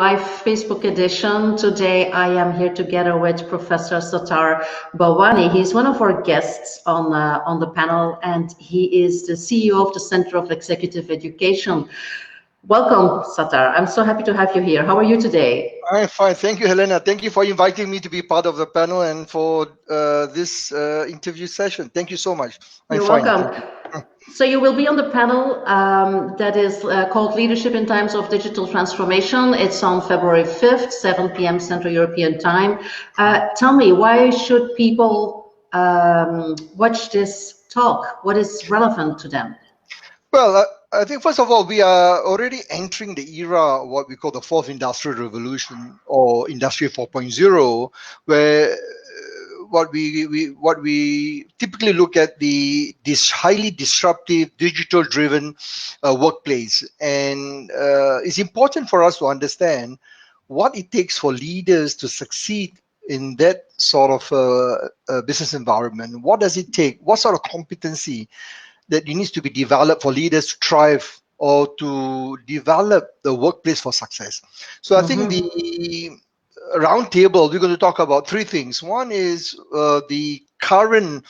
live Facebook edition. Today I am here together with Professor Sattar Bawany. He's one of our guests on the panel, and he is the CEO of the Center of Executive Education. Welcome, Sattar. I'm so happy to have you here. How are you today? I'm fine. Thank you, Helena. Thank you for inviting me to be part of the panel and for this interview session. Thank you so much. You're welcome. So you will be on the panel that is called Leadership in Times of Digital Transformation. It's on February 5th, 7 p.m. Central European Time. Tell me, why should people watch this talk? What is relevant to them? Well, I think first of all, we are already entering the era of what we call the fourth industrial revolution or Industry 4.0, where what we typically look at this highly disruptive, digital-driven workplace, and it's important for us to understand what it takes for leaders to succeed in that sort of business environment. What does it take? What sort of competency that needs to be developed for leaders to thrive or to develop the workplace for success? So I think the roundtable, we're going to talk about three things. One is the current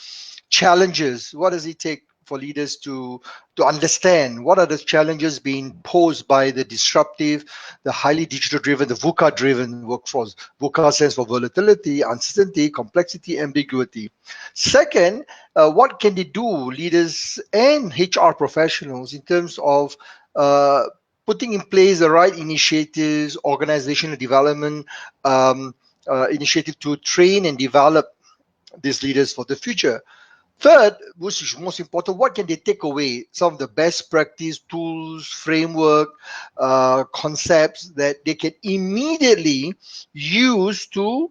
challenges. What does it take for leaders to understand what are the challenges being posed by the disruptive, the highly digital-driven, the VUCA-driven workforce? VUCA stands for volatility, uncertainty, complexity, ambiguity. Second, what can they do, leaders and HR professionals, in terms of putting in place the right initiatives, organizational development initiative to train and develop these leaders for the future. Third, which is most important, what can they take away? Some of the best practice tools, framework, concepts that they can immediately use to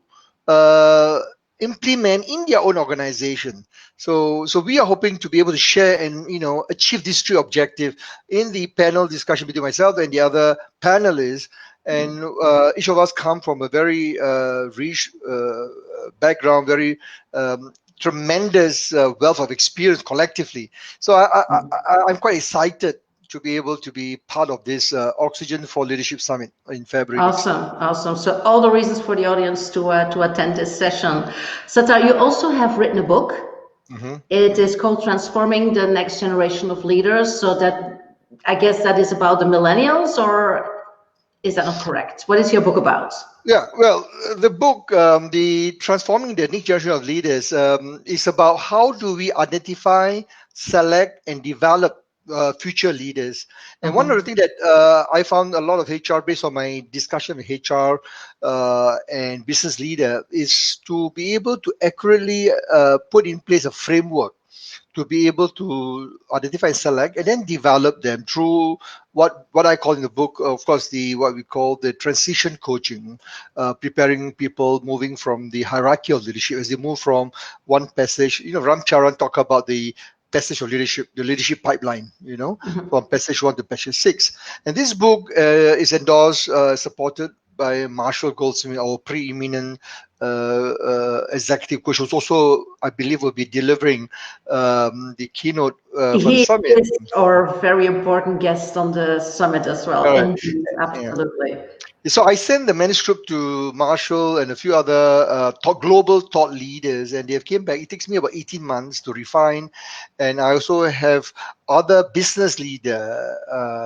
implement in their own organization. So we are hoping to be able to share and achieve these three objectives in the panel discussion between myself and the other panelists. And each of us come from a very rich background, very tremendous wealth of experience collectively. So I'm quite excited to be able to be part of this Oxygen for Leadership Summit in February. Awesome. So all the reasons for the audience to attend this session. Sattar, you also have written a book. It is called Transforming the Next Generation of Leaders. So that, I guess that is about the millennials, or is that not correct? What is your book about? Yeah, well, the book, the Transforming the Next Generation of Leaders, is about how do we identify, select, and develop future leaders. And one of the things that I found a lot of HR, based on my discussion with HR and business leader, is to be able to accurately put in place a framework to be able to identify and select and then develop them through what I call in the book, of course, what we call the transition coaching, preparing people moving from the hierarchy of leadership as they move from one passage. Ram Charan talk about the passage of leadership, the leadership pipeline, from passage 1 to passage 6. And this book is endorsed, supported by Marshall Goldsmith, our preeminent executive coach, who's also, I believe, will be delivering the keynote for the summit. He is our very important guest on the summit as well. Indeed, absolutely. Yeah. So I sent the manuscript to Marshall and a few other global thought leaders, and they have came back. It takes me about 18 months to refine. And I also have other business leaders,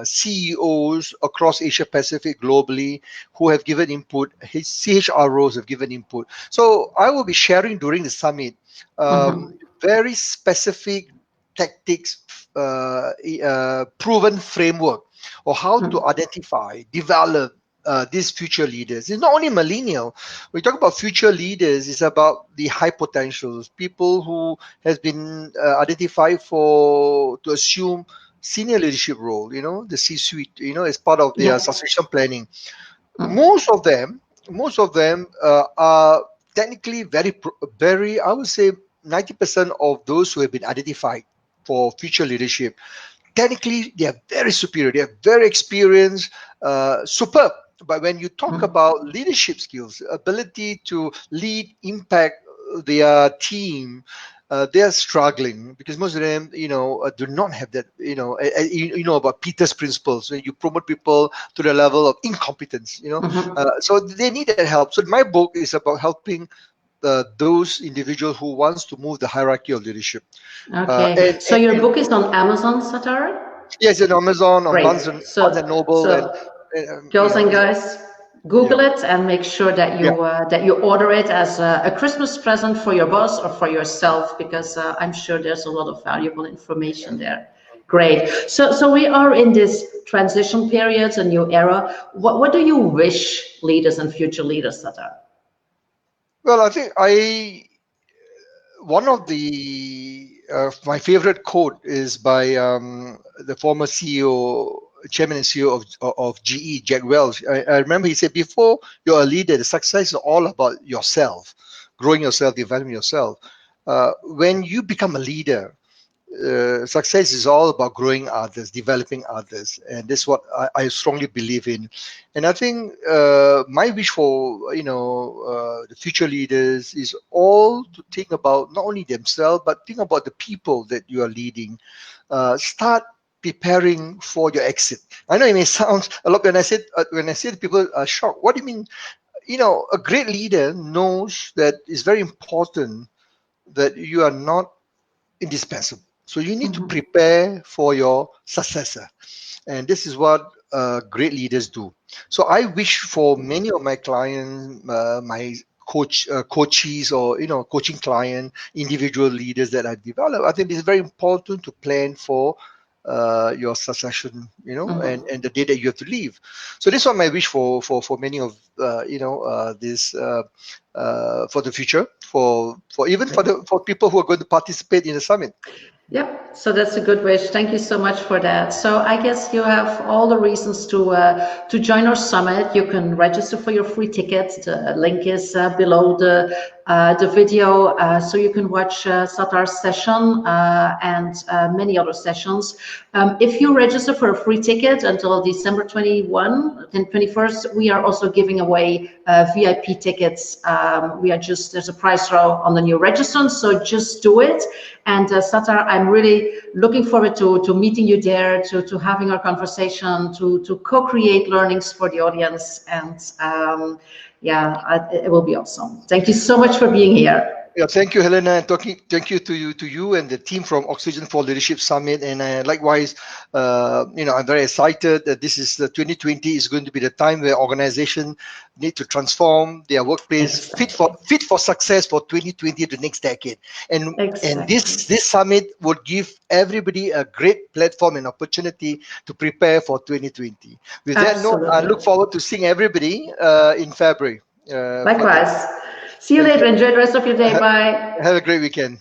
CEOs across Asia Pacific globally who have given input. CHROs have given input. So I will be sharing during the summit very specific tactics, proven framework, or how to identify, develop these future leaders. It's not only millennial. We talk about future leaders, it's about the high potentials, people who has been identified to assume senior leadership role, the C-suite, as part of their succession planning. Most of them are technically very, I would say 90% of those who have been identified for future leadership, technically they are very superior, they are very experienced, superb. But when you talk about leadership skills, ability to lead, impact their team, they are struggling because most of them, do not have that, you know about Peter's principles, when you promote people to the level of incompetence, so they need that help. So my book is about helping those individuals who wants to move the hierarchy of leadership. Okay, so your book is on Amazon, Sattar? Yes, on Amazon, on Great. Barnes and Noble, and girls and guys, Google it and make sure that you that you order it as a Christmas present for your boss or for yourself, because I'm sure there's a lot of valuable information there. Great. So we are in this transition period, a new era. What do you wish leaders and future leaders, Sattar? Well, I think one of the my favorite quote is by the former chairman and CEO of GE, Jack Welch. I remember he said, before you're a leader, the success is all about yourself, growing yourself, developing yourself. When you become a leader, success is all about growing others, developing others, and this is what I strongly believe in. And I think my wish for the future leaders is all to think about not only themselves but think about the people that you are leading. Start preparing for your exit. I know it may sound a lot when I say people are shocked. What do you mean? A great leader knows that it's very important that you are not indispensable. So you need to prepare for your successor. And this is what great leaders do. So I wish for many of my clients, my coaches or coaching client, individual leaders that I develop, I think it's very important to plan for your succession, and the day that you have to leave. So this is what my wish for many of this for the future, for people who are going to participate in the summit. Yep, so that's a good wish. Thank you so much for that. So I guess you have all the reasons to join our summit. You can register for your free ticket. The link is below the video, so you can watch Sattar's session and many other sessions. If you register for a free ticket until December 21 and 21st, we are also giving away VIP tickets. There's a price draw on the new registrants, so just do it. And Sattar, I'm really looking forward to meeting you there, to having our conversation, to co-create learnings for the audience. And it will be awesome. Thank you so much for being here. Yeah, thank you, Helena, and thank you to you and the team from Oxygen for Leadership Summit. And likewise, I'm very excited that this is the 2020 is going to be the time where organizations need to transform their workplace fit for success for 2020, the next decade. And this summit would give everybody a great platform and opportunity to prepare for 2020 . With that note, I look forward to seeing everybody in February. Likewise. See you later. Enjoy the rest of your day. Bye. Have a great weekend.